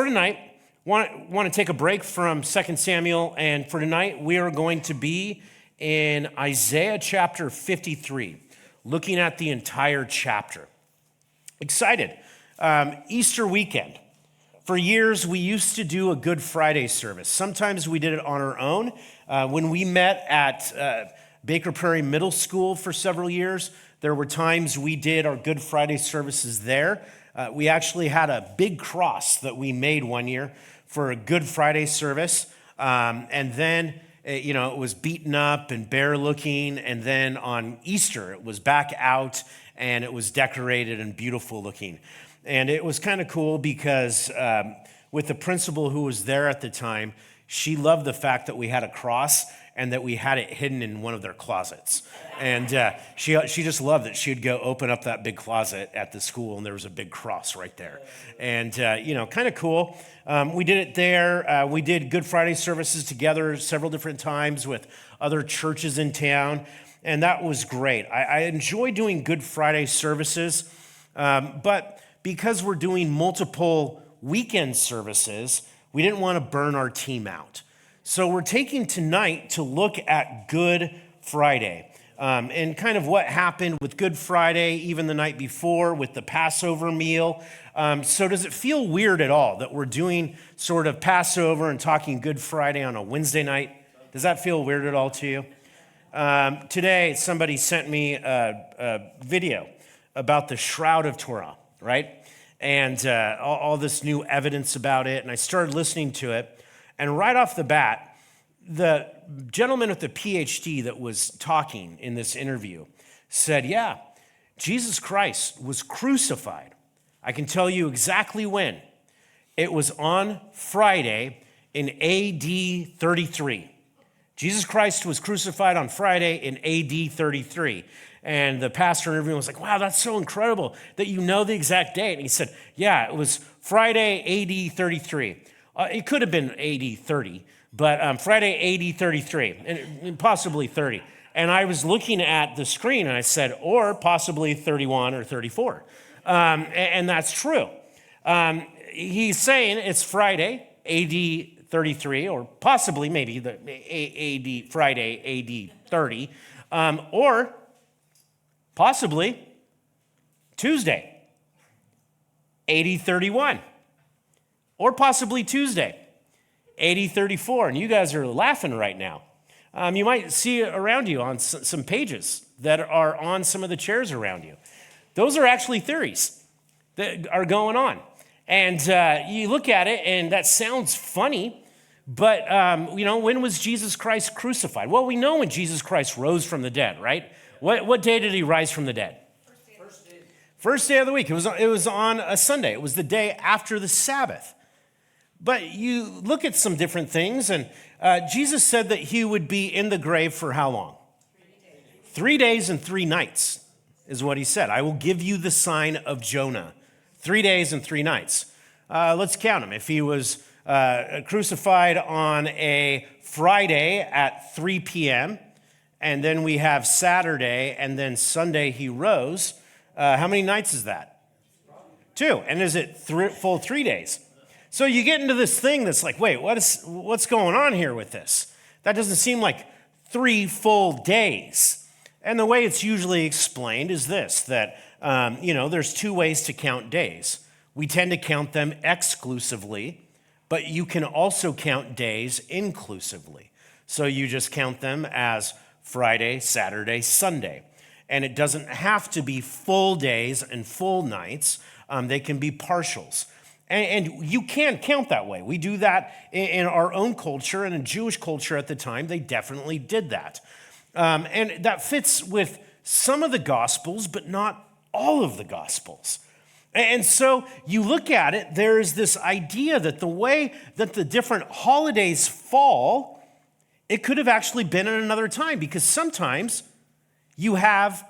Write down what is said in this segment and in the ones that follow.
for tonight, want to take a break from 2 Samuel, and for tonight we are going to be in Isaiah chapter 53, looking at the entire chapter. Excited. Easter weekend. For years, we used to do a Good Friday service. Sometimes we did it on our own. When we met at Baker Prairie Middle School for several years, there were times we did our Good Friday services there. We actually had a big cross that we made one year for a Good Friday service. And then, it was beaten up and bare looking. And then on Easter, it was back out and it was decorated and beautiful looking. And it was kind of cool because with the principal who was there at the time, she loved the fact that we had a cross and that we had it hidden in one of their closets. And she just loved it. She'd go open up that big closet at the school, and there was a big cross right there. And, kind of cool. We did it there. We did Good Friday services together several different times with other churches in town, and that was great. I enjoy doing Good Friday services, but because we're doing multiple weekend services, we didn't want to burn our team out. So we're taking tonight to look at Good Friday and kind of what happened with Good Friday, even the night before with the Passover meal. So does it feel weird at all that we're doing sort of Passover and talking Good Friday on a Wednesday night? Does that feel weird at all to you? Today, somebody sent me a video about the Shroud of Turin, right? And all this new evidence about it. And I started listening to it. And right off the bat, the gentleman with the PhD that was talking in this interview said, yeah, Jesus Christ was crucified. I can tell you exactly when. It was on Friday in AD 33. Jesus Christ was crucified on Friday in AD 33. And the pastor interviewing was like, wow, that's so incredible that you know the exact date. And he said, yeah, it was Friday AD 33. It could have been AD 30, but Friday AD 33, and possibly 30. And I was looking at the screen and I said, or possibly 31 or 34. And that's true. He's saying it's Friday AD 33, or possibly maybe the AD Friday AD 30, or possibly Tuesday AD 31. Or possibly Tuesday, AD 34. And you guys are laughing right now. You might see it around you on some pages that are on some of the chairs around you. Those are actually theories that are going on. And you look at it, and that sounds funny, but, when was Jesus Christ crucified? Well, we know when Jesus Christ rose from the dead, right? What day did he rise from the dead? First day of the week. It was on a Sunday. It was the day after the Sabbath. But you look at some different things, and Jesus said that he would be in the grave for how long? 3 days and 3 nights is what he said. I will give you the sign of Jonah. 3 days and 3 nights. Let's count them. If he was crucified on a Friday at 3 p.m., and then we have Saturday, and then Sunday he rose, how many nights is that? 2. And is it full 3 days? So you get into this thing that's like, wait, what's going on here with this? That doesn't seem like 3 full days. And the way it's usually explained is this, that, there's 2 ways to count days. We tend to count them exclusively, but you can also count days inclusively. So you just count them as Friday, Saturday, Sunday. And it doesn't have to be full days and full nights. They can be partials. And you can count that way. We do that in our own culture, and in Jewish culture at the time, they definitely did that. And that fits with some of the Gospels, but not all of the Gospels. And so you look at it, there's this idea that the way that the different holidays fall, it could have actually been at another time, because sometimes you have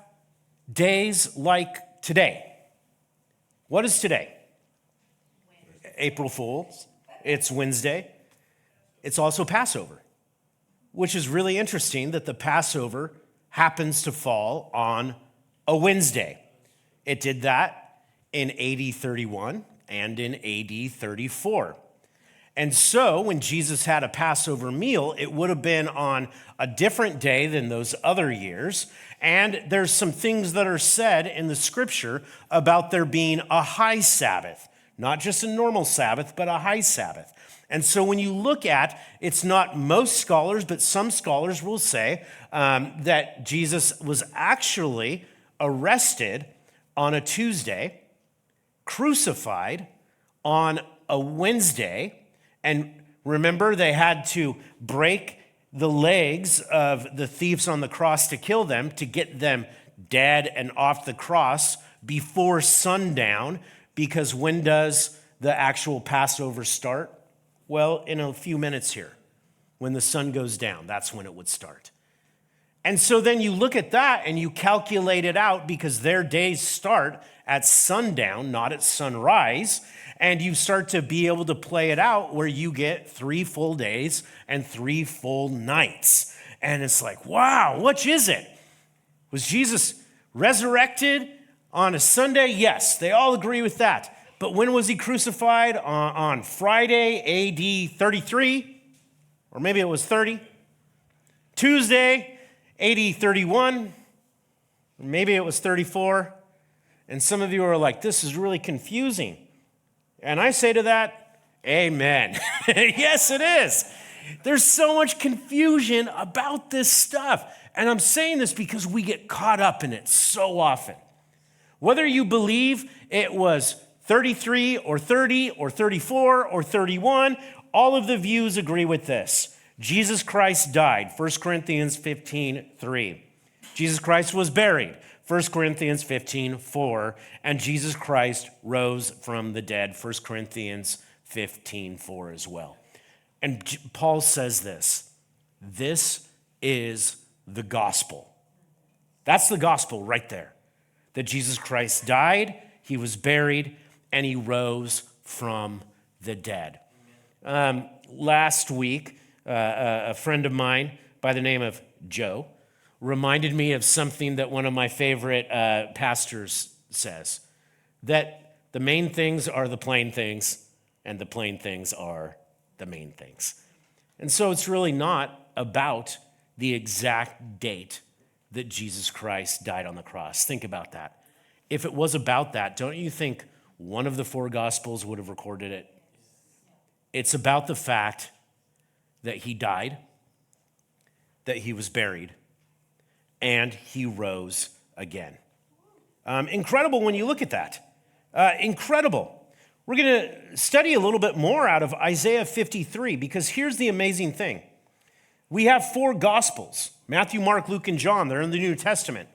days like today. What is today? April Fool's. It's Wednesday. It's also Passover, which is really interesting that the Passover happens to fall on a Wednesday. It did that in AD 31, and in AD 34. And so when Jesus had a Passover meal, it would have been on a different day than those other years. And there's some things that are said in the scripture about there being a high Sabbath, not just a normal Sabbath, but a high Sabbath. And so when you look at, it's not most scholars, but some scholars will say that Jesus was actually arrested on a Tuesday, crucified on a Wednesday. And remember, they had to break the legs of the thieves on the cross to kill them, to get them dead and off the cross before sundown, because when does the actual Passover start? Well, in a few minutes here. When the sun goes down, that's when it would start. And so then you look at that and you calculate it out, because their days start at sundown, not at sunrise. And you start to be able to play it out where you get 3 full days and 3 full nights. And it's like, wow, which is it? Was Jesus resurrected on a Sunday? Yes, they all agree with that. But when was he crucified? On Friday, AD 33, or maybe it was 30. Tuesday, AD 31, or maybe it was 34. And some of you are like, this is really confusing. And I say to that, amen. Yes, it is. There's so much confusion about this stuff. And I'm saying this because we get caught up in it so often. Whether you believe it was 33 or 30 or 34 or 31, all of the views agree with this. Jesus Christ died, 1 Corinthians 15:3. Jesus Christ was buried, 1 Corinthians 15:4, and Jesus Christ rose from the dead, 1 Corinthians 15:4 as well. And Paul says this is the gospel. That's the gospel right there, that Jesus Christ died, he was buried, and he rose from the dead. Last week, a friend of mine by the name of Joe reminded me of something that one of my favorite pastors says, that the main things are the plain things, and the plain things are the main things. And so it's really not about the exact date that Jesus Christ died on the cross. Think about that. If it was about that, don't you think one of the 4 Gospels would have recorded it? It's about the fact that he died, that he was buried, and he rose again. Incredible when you look at that. Incredible. We're going to study a little bit more out of Isaiah 53, because here's the amazing thing. We have 4 Gospels, Matthew, Mark, Luke, and John. They're in the New Testament.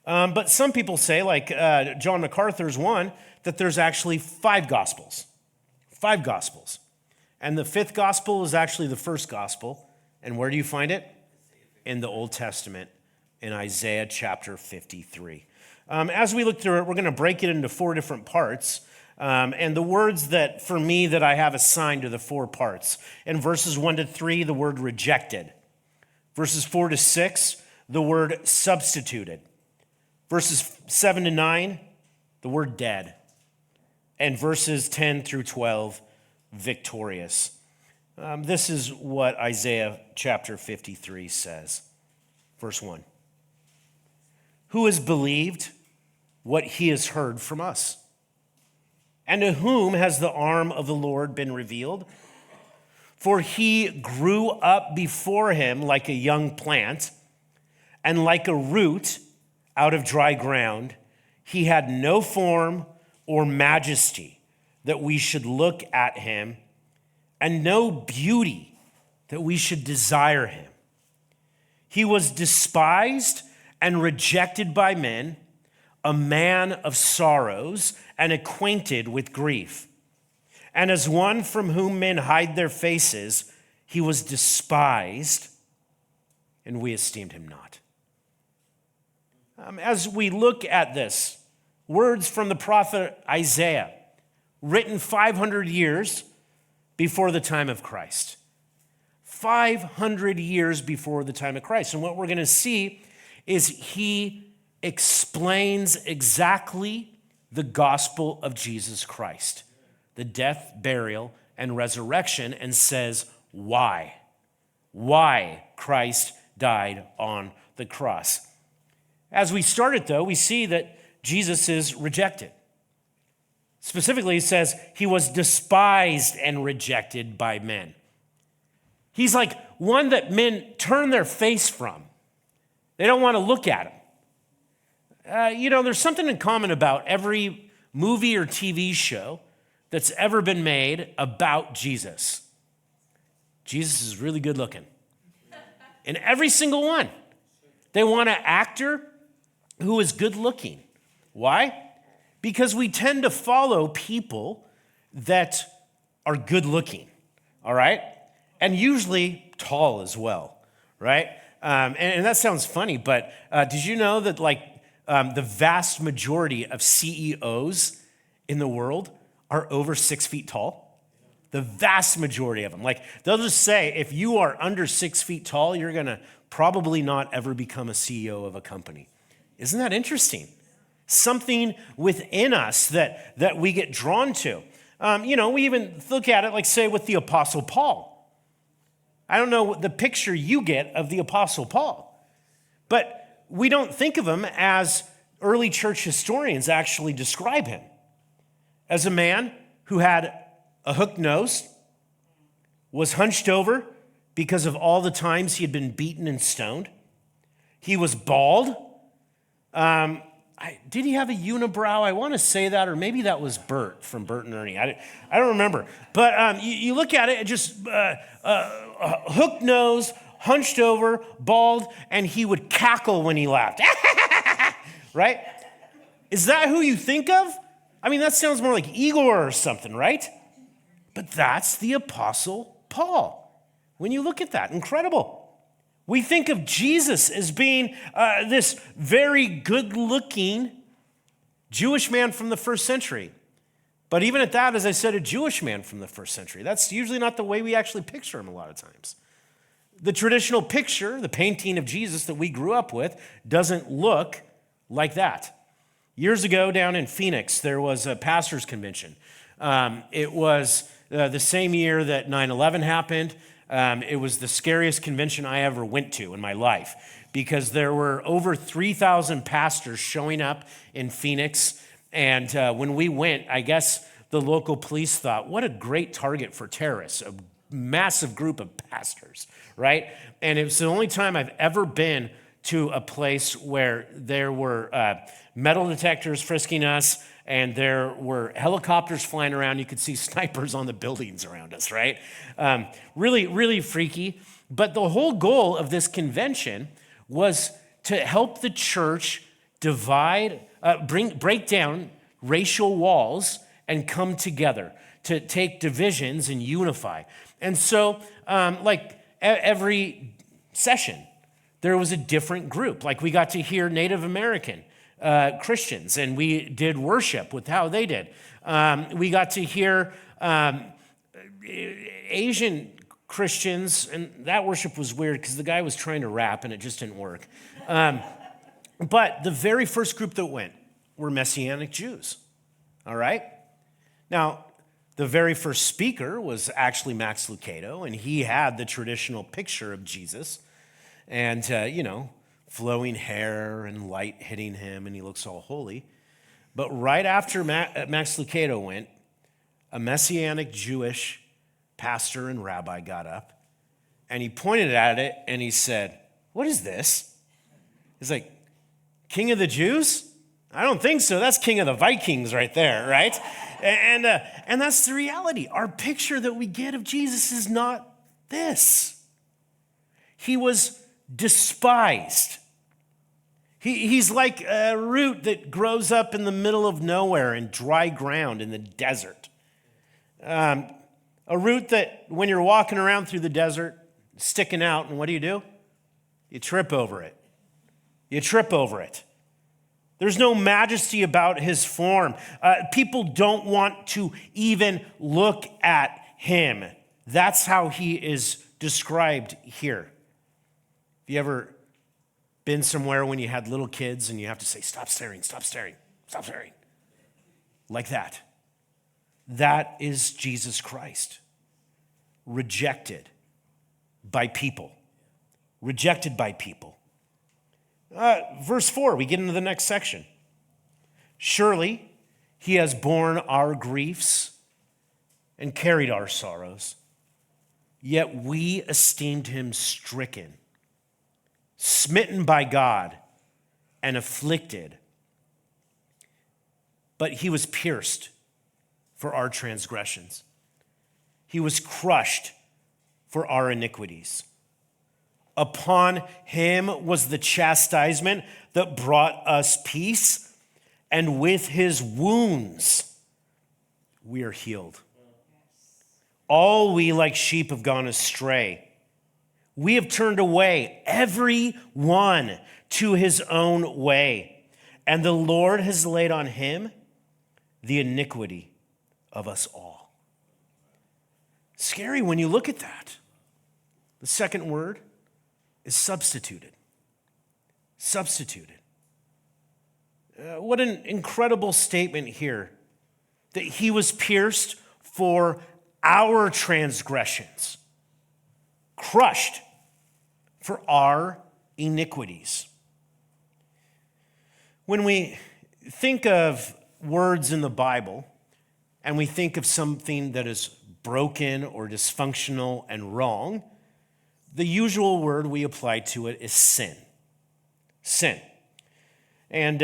But some people say, like John MacArthur's one, that there's actually 5 Gospels. 5 Gospels. And the 5th Gospel is actually the first Gospel. And where do you find it? In the Old Testament, in Isaiah chapter 53. As we look through it, we're going to break it into 4 different parts. And the words that, for me, that I have assigned to the 4 parts. In verses 1 to 3, the word rejected. Verses 4 to 6, the word substituted. Verses 7 to 9, the word dead. And verses 10 through 12, victorious. This is what Isaiah chapter 53 says. Verse 1. Who has believed what he has heard from us? And to whom has the arm of the Lord been revealed? For he grew up before him like a young plant, and like a root out of dry ground. He had no form or majesty that we should look at him, and no beauty that we should desire him. He was despised and rejected by men, a man of sorrows and acquainted with grief. And as one from whom men hide their faces, he was despised, and we esteemed him not. As we look at this, words from the prophet Isaiah, written 500 years before the time of Christ. 500 years before the time of Christ. And what we're going to see is he explains exactly the gospel of Jesus Christ. the death, burial, and resurrection and says, why? Why Christ died on the cross. As we start it, though, we see that Jesus is rejected. Specifically, it says he was despised and rejected by men. He's like one that men turn their face from. They don't want to look at him. There's something in common about every movie or TV show that's ever been made about Jesus. Jesus is really good looking. In every single one. They want an actor who is good looking. Why? Because we tend to follow people that are good looking, all right? And usually tall as well, right? And that sounds funny, but did you know that the vast majority of CEOs in the world are over 6 feet tall? The vast majority of them. They'll just say, if you are under 6 feet tall, you're going to probably not ever become a CEO of a company. Isn't that interesting? Something within us that we get drawn to. We even look at it, say, with the Apostle Paul. I don't know the picture you get of the Apostle Paul, but we don't think of him as early church historians actually describe him. As a man who had a hooked nose, was hunched over because of all the times he had been beaten and stoned. He was bald. Did he have a unibrow? I want to say that, or maybe that was Bert from Bert and Ernie. I don't remember. But you look at it, just hooked nose, hunched over, bald, and he would cackle when he laughed. Right? Is that who you think of? I mean, that sounds more like Igor or something, right? But that's the Apostle Paul. When you look at that, incredible. We think of Jesus as being this very good-looking Jewish man from the first century. But even at that, as I said, a Jewish man from the first century. That's usually not the way we actually picture him a lot of times. The traditional picture, the painting of Jesus that we grew up with, doesn't look like that. Years ago, down in Phoenix, there was a pastors' convention. It was the same year that 9/11 happened. It was the scariest convention I ever went to in my life because there were over 3,000 pastors showing up in Phoenix. And when we went, I guess the local police thought, what a great target for terrorists, a massive group of pastors, right? And it was the only time I've ever been to a place where there were metal detectors frisking us, and there were helicopters flying around. You could see snipers on the buildings around us, right? Really, really freaky. But the whole goal of this convention was to help the church break down racial walls and come together, to take divisions and unify. And so, every session, there was a different group. We got to hear Native American Christians, and we did worship with how they did. We got to hear Asian Christians, and that worship was weird because the guy was trying to rap and it just didn't work. But the very first group that went were Messianic Jews, all right? Now, the very first speaker was actually Max Lucado, and he had the traditional picture of Jesus and, flowing hair and light hitting him, and he looks all holy. But right after Max Lucado went, a Messianic Jewish pastor and rabbi got up, and he pointed at it, and he said, "What is this?" He's like, "King of the Jews? I don't think so. That's King of the Vikings right there, right?" And that's the reality. Our picture that we get of Jesus is not this. He was despised. He's like a root that grows up in the middle of nowhere in dry ground in the desert. A root that when you're walking around through the desert, sticking out, and what do? You trip over it. You trip over it. There's no majesty about his form. People don't want to even look at him. That's how he is described here. Have you ever been somewhere when you had little kids and you have to say, "Stop staring, stop staring, stop staring"? Like that. That is Jesus Christ, rejected by people. Rejected by people. Verse 4, we get into the next section. Surely he has borne our griefs and carried our sorrows, yet we esteemed him stricken, smitten by God, and afflicted. But he was pierced for our transgressions. He was crushed for our iniquities. Upon him was the chastisement that brought us peace, and with his wounds we are healed. All we like sheep have gone astray. We have turned away, every one to his own way, and the Lord has laid on him the iniquity of us all. Scary when you look at that. The second word is substituted. Substituted. What an incredible statement here, that he was pierced for our transgressions, crushed for our iniquities. When we think of words in the Bible and we think of something that is broken or dysfunctional and wrong, the usual word we apply to it is sin. Sin. And,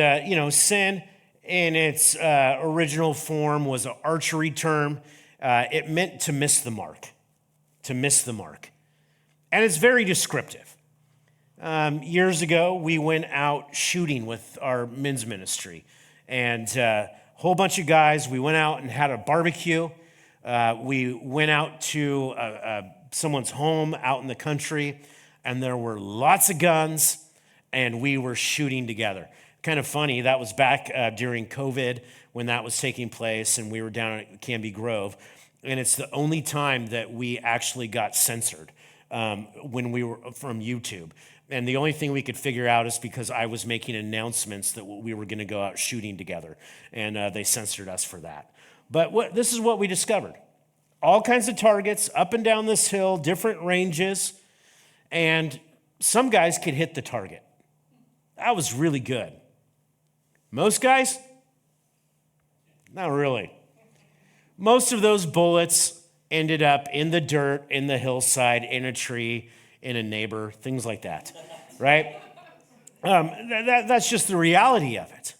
sin in its original form was an archery term. It meant to miss the mark, to miss the mark. And it's very descriptive. Years ago, we went out shooting with our men's ministry. And a whole bunch of guys, we went out and had a barbecue. We went out to someone's home out in the country, and there were lots of guns, and we were shooting together. Kind of funny, that was back during COVID when that was taking place, and we were down at Canby Grove, and it's the only time that we actually got censored when we were from YouTube. And the only thing we could figure out is because I was making announcements that we were going to go out shooting together, and they censored us for that. But this is what we discovered. All kinds of targets up and down this hill, different ranges, and some guys could hit the target. That was really good. Most guys, not really. Most of those bullets ended up in the dirt, in the hillside, in a tree, in a neighbor, things like that, right? That's just the reality of it.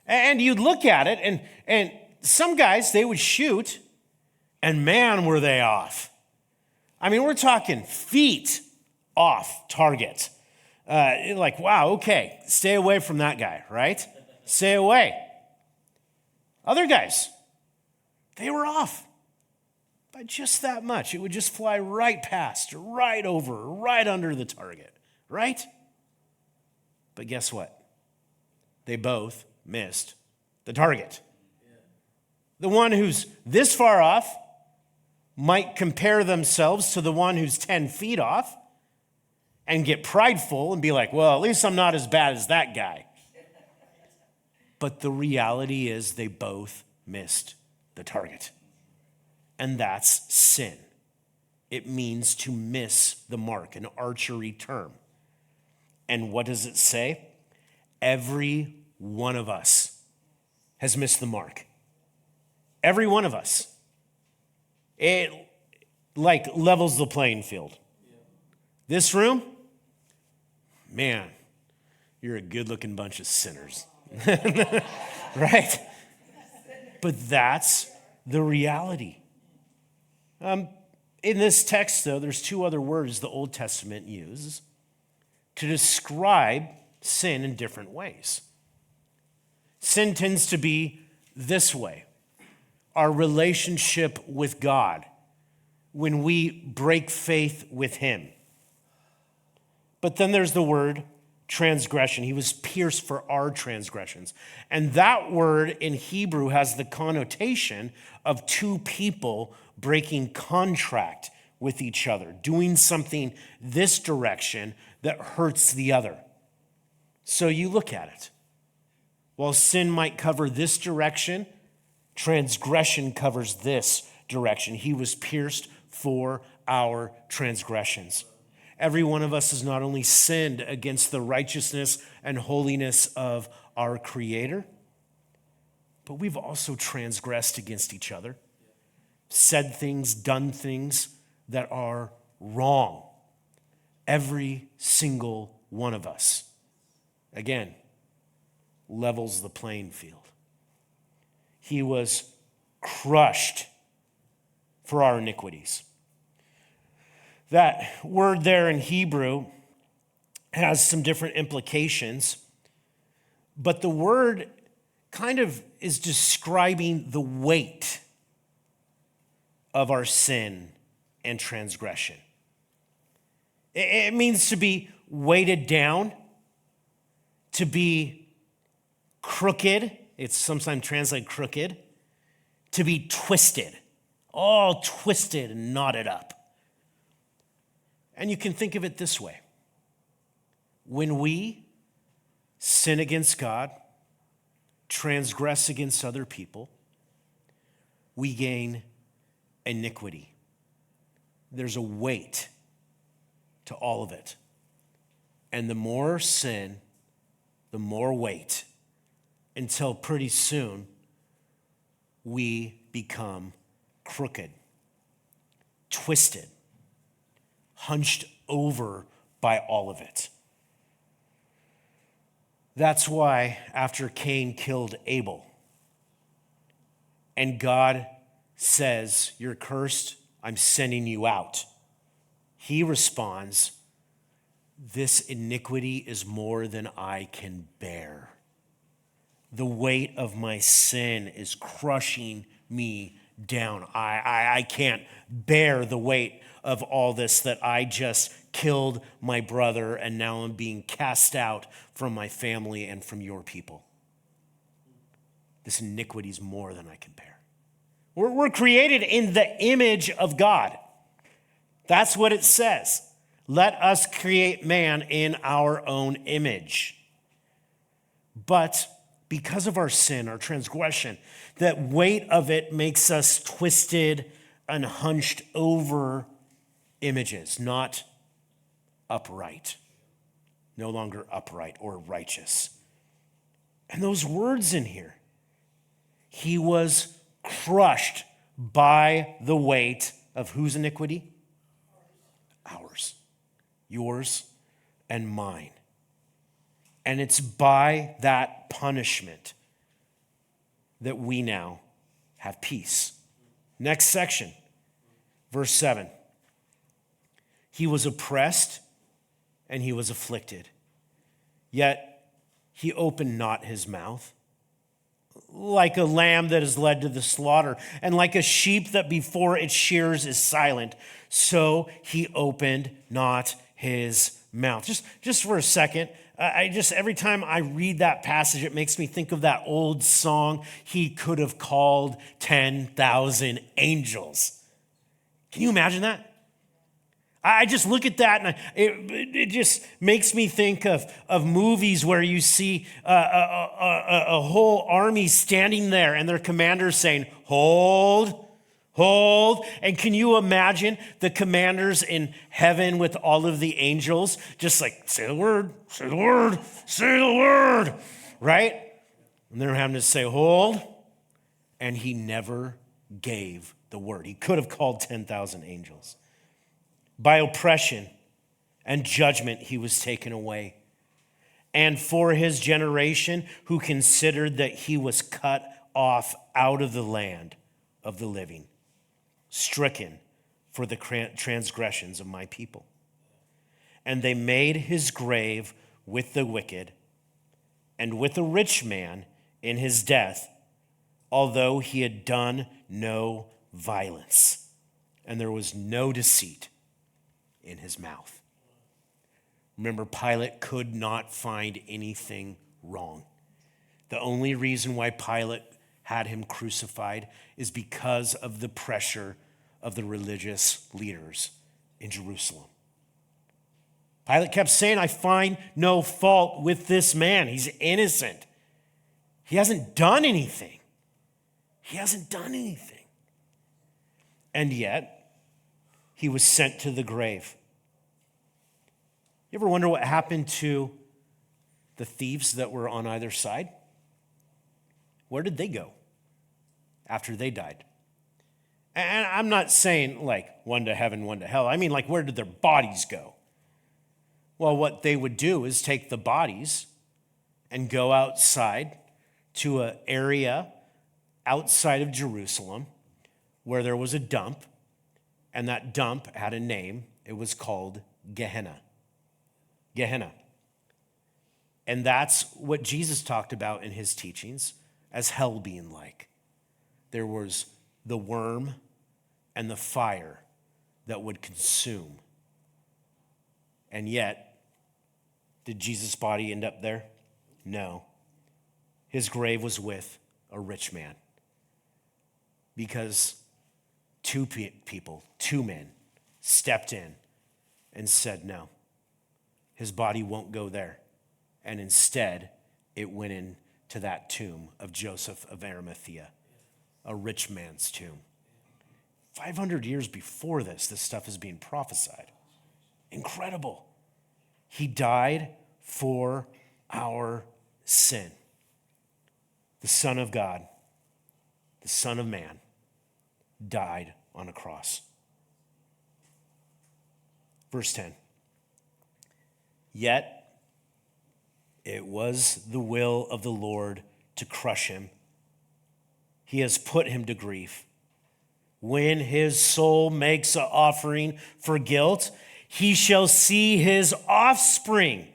And you'd look at it, and some guys, they would shoot, and man, were they off. I mean, we're talking feet off target. Like, wow, okay, stay away from that guy, right? Stay away. Other guys, they were off by just that much. It would just fly right past, right over, right under the target, right? But guess what? They both missed the target. The one who's this far off might compare themselves to the one who's 10 feet off and get prideful and be like, well, at least I'm not as bad as that guy. But the reality is they both missed the target. And that's sin. It means to miss the mark, an archery term. And what does it say? Every one of us has missed the mark. Every one of us. It like levels the playing field. This room, man, you're a good-looking bunch of sinners. Right? But that's the reality. In this text, though, there's two other words the Old Testament uses to describe sin in different ways. Sin tends to be this way: our relationship with God when we break faith with him. But then there's the word transgression. He was pierced for our transgressions. And that word in Hebrew has the connotation of two people breaking contract with each other, doing something this direction that hurts the other. So you look at it. While sin might cover this direction, Transgression covers this direction. He was pierced for our transgressions. Every one of us has not only sinned against the righteousness and holiness of our Creator, but we've also transgressed against each other, said things, done things that are wrong. Every single one of us, again, levels the playing field. He was crushed for our iniquities. That word there in Hebrew has some different implications, but the word kind of is describing the weight of our sin and transgression. It means to be weighted down, to be crooked. It's sometimes translated crooked. To be twisted, all twisted and knotted up. And you can think of it this way. When we sin against God, transgress against other people, we gain iniquity. There's a weight to all of it. And the more sin, the more weight, until pretty soon we become crooked, twisted, hunched over by all of it. That's why after Cain killed Abel, and God says, "You're cursed, I'm sending you out," he responds, "This iniquity is more than I can bear. The weight of my sin is crushing me down. I can't bear the weight of all this, that I just killed my brother and now I'm being cast out from my family and from your people. This iniquity is more than I can bear." We're created in the image of God. That's what it says. Let us create man in our own image. But because of our sin, our transgression, that weight of it makes us twisted and hunched over images, not upright, no longer upright or righteous. And those words in here, he was crushed by the weight of whose iniquity? Ours, yours, and mine. And it's by that punishment that we now have peace. Next section, verse 7. He was oppressed and he was afflicted, yet he opened not his mouth. Like a lamb that is led to the slaughter, and like a sheep that before its shears is silent, so he opened not his mouth. Just for a second, every time I read that passage, it makes me think of that old song, "He could have called 10,000 angels." Can you imagine that? I just look at that and it just makes me think of movies where you see a whole army standing there and their commander saying, "Hold, hold." And can you imagine the commanders in heaven with all of the angels just like, "Say the word, say the word, say the word," right? And they're having to say, "Hold." And he never gave the word. He could have called 10,000 angels. By oppression and judgment he was taken away. And for his generation, who considered that he was cut off out of the land of the living, stricken for the transgressions of my people. And they made his grave with the wicked and with a rich man in his death, although he had done no violence, and there was no deceit in his mouth. Remember, Pilate could not find anything wrong. The only reason why Pilate had him crucified is because of the pressure of the religious leaders in Jerusalem. Pilate kept saying, "I find no fault with this man. He's innocent. He hasn't done anything." He hasn't done anything. And yet, he was sent to the grave. You ever wonder what happened to the thieves that were on either side? Where did they go after they died? And I'm not saying like one to heaven, one to hell. I mean, like, where did their bodies go? Well, what they would do is take the bodies and go outside to an area outside of Jerusalem where there was a dump, and that dump had a name. It was called Gehenna. Gehenna. And that's what Jesus talked about in his teachings as hell being like. There was the worm and the fire that would consume. And yet, did Jesus' body end up there? No. His grave was with a rich man. Because two men, stepped in and said no. His body won't go there. And instead, it went into that tomb of Joseph of Arimathea, a rich man's tomb. 500 years before this stuff is being prophesied. Incredible. He died for our sin. The Son of God, the Son of Man, died on a cross. Verse 10. Yet it was the will of the Lord to crush him. He has put him to grief. When his soul makes an offering for guilt, he shall see his offspring.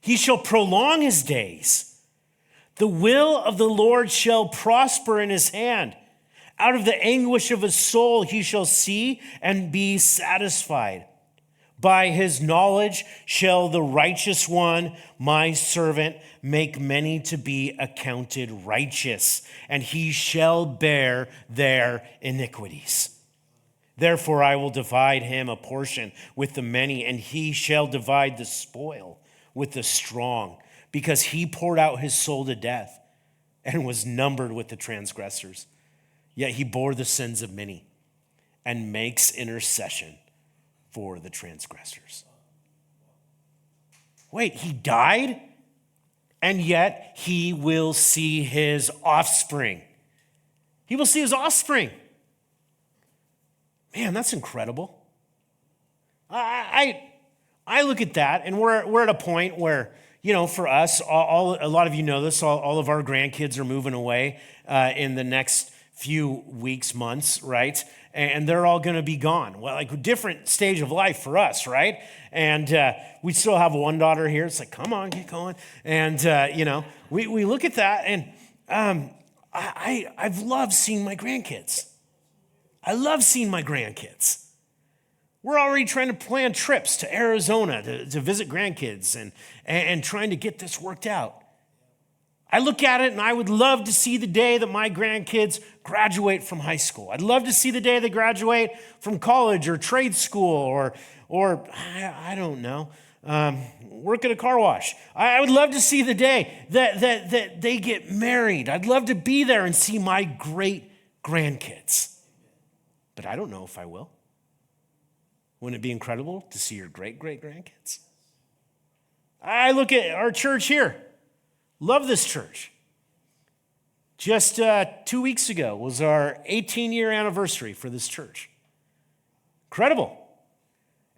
He shall prolong his days. The will of the Lord shall prosper in his hand. Out of the anguish of his soul he shall see and be satisfied. By his knowledge shall the righteous one, my servant, make many to be accounted righteous, and he shall bear their iniquities. Therefore I will divide him a portion with the many, and he shall divide the spoil with the strong, because he poured out his soul to death and was numbered with the transgressors. Yet he bore the sins of many and makes intercession for the transgressors. Wait, he died, and yet he will see his offspring. He will see his offspring. Man, that's incredible. I look at that, and we're at a point where, you know, for us, a lot of you know this, all of our grandkids are moving away in the next few weeks, months, right? And they're all going to be gone. Well, like a different stage of life for us, right? And we still have one daughter here. It's like, come on, get going. And, you know, we look at that, and I've loved seeing my grandkids. I love seeing my grandkids. We're already trying to plan trips to Arizona to visit grandkids and trying to get this worked out. I look at it and I would love to see the day that my grandkids graduate from high school. I'd love to see the day they graduate from college or trade school or I don't know, work at a car wash. I would love to see the day that they get married. I'd love to be there and see my great grandkids. But I don't know if I will. Wouldn't it be incredible to see your great-great-grandkids? I look at our church here. Love this church. Just 2 weeks ago was our 18-year anniversary for this church. Incredible.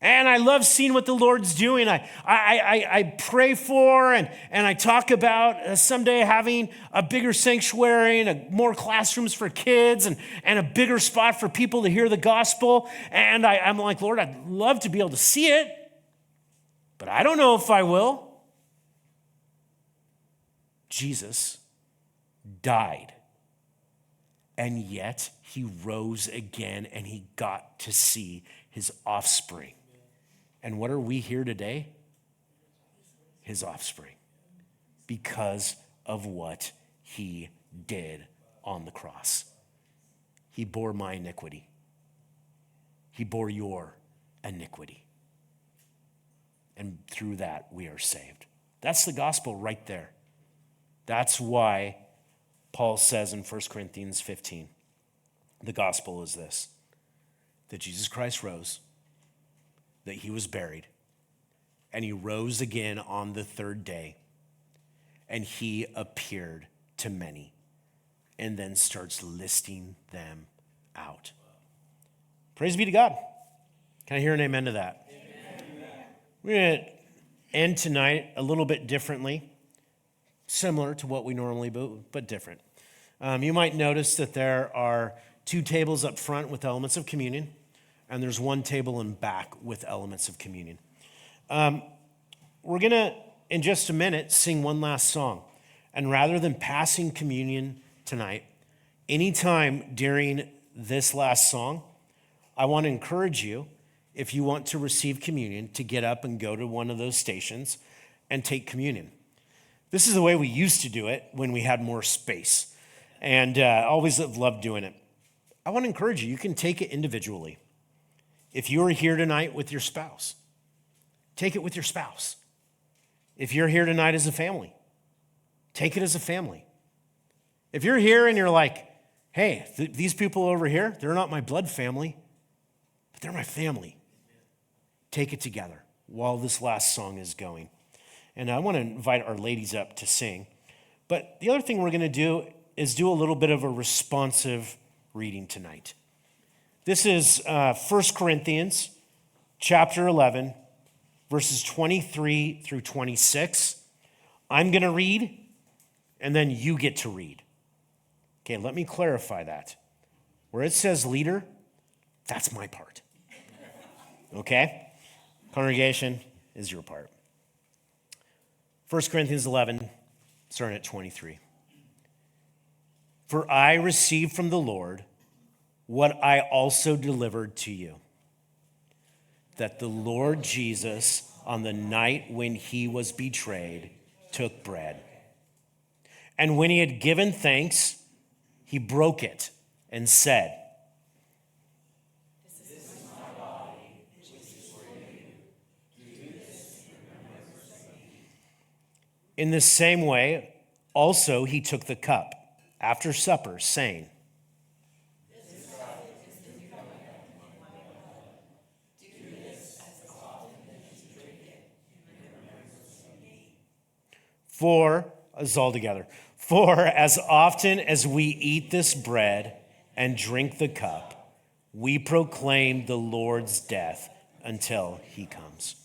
And I love seeing what the Lord's doing. I pray for and I talk about someday having a bigger sanctuary and more classrooms for kids and a bigger spot for people to hear the gospel. And I'm like, Lord, I'd love to be able to see it, but I don't know if I will. Jesus died, and yet he rose again, and he got to see his offspring. And what are we here today? His offspring, because of what he did on the cross. He bore my iniquity. He bore your iniquity. And through that, we are saved. That's the gospel right there. That's why Paul says in 1 Corinthians 15, the gospel is this, that Jesus Christ rose, that he was buried, and he rose again on the third day, and he appeared to many, and then starts listing them out. Praise be to God. Can I hear an amen to that? Amen. We're going to end tonight a little bit differently, similar to what we normally do, but different. You might notice that there are 2 tables up front with elements of communion, and there's 1 table in back with elements of communion. We're going to, in just a minute, sing one last song. And rather than passing communion tonight, anytime during this last song, I want to encourage you, if you want to receive communion, to get up and go to one of those stations and take communion. This is the way we used to do it when we had more space, and I always have loved doing it. I want to encourage you, you can take it individually. If you are here tonight with your spouse, take it with your spouse. If you're here tonight as a family, take it as a family. If you're here and you're like, hey, these people over here, they're not my blood family, but they're my family. Take it together while this last song is going. And I want to invite our ladies up to sing. But the other thing we're going to do is do a little bit of a responsive reading tonight. This is 1 Corinthians chapter 11, verses 23 through 26. I'm going to read, and then you get to read. Okay, let me clarify that. Where it says leader, that's my part. Okay? Congregation is your part. 1 Corinthians 11, starting at 23. For I received from the Lord what I also delivered to you, that the Lord Jesus, on the night when he was betrayed, took bread. And when he had given thanks, he broke it and said, "This is my body, which is for you. Do this in remembrance of me." In the same way, also he took the cup after supper, saying, "This cup is the new covenant in my blood. Do this as often as you drink it in remembrance of me." For, as all together, for as often as we eat this bread and drink the cup, we proclaim the Lord's death until he comes.